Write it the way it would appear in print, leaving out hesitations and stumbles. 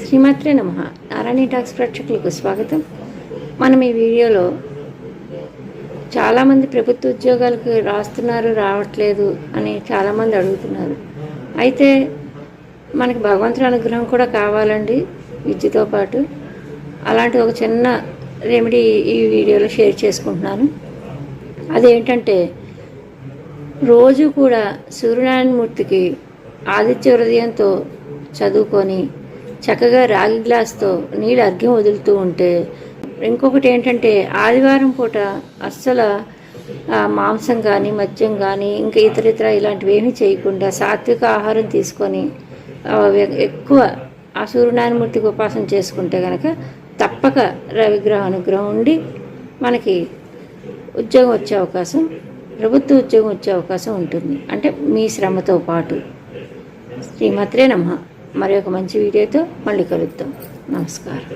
శ్రీమాత్రే నమః. నారాయణి టాక్స్ ప్రేక్షకులకు స్వాగతం. మనం ఈ వీడియోలో చాలామంది ప్రభుత్వ ఉద్యోగాలకు రాస్తున్నారు, రావట్లేదు అని చాలామంది అడుగుతున్నారు. అయితే మనకి భగవంతుడి అనుగ్రహం కూడా కావాలండి విద్యతో పాటు. అలాంటి ఒక చిన్న రెమెడీ ఈ వీడియోలో షేర్ చేసుకుంటున్నాను. అదేంటంటే, రోజు కూడా సూర్యనారాయణమూర్తికి ఆదిత్య హృదయంతో చదువుకొని చక్కగా రాగి గ్లాస్తో నీళ్ళు అర్ఘ్యం వదులుతూ ఉంటే, ఇంకొకటి ఏంటంటే ఆదివారం పూట అస్సలు మాంసం కానీ మద్యం కానీ ఇంకా ఇతరితర ఇలాంటివి ఏమీ చేయకుండా సాత్విక ఆహారం తీసుకొని ఎక్కువ ఆ సూర్యనారాయణమూర్తికి ఉపాసన చేసుకుంటే కనుక తప్పక రవిగ్రహ అనుగ్రహం ఉండి మనకి ఉద్యోగం వచ్చే అవకాశం, ప్రభుత్వ ఉద్యోగం వచ్చే అవకాశం ఉంటుంది. అంటే మీ శ్రమతో పాటు. శ్రీమాత్రే నమః. మరి ఒక మంచి వీడియోతో మళ్ళీ కలుద్దాం. నమస్కారం.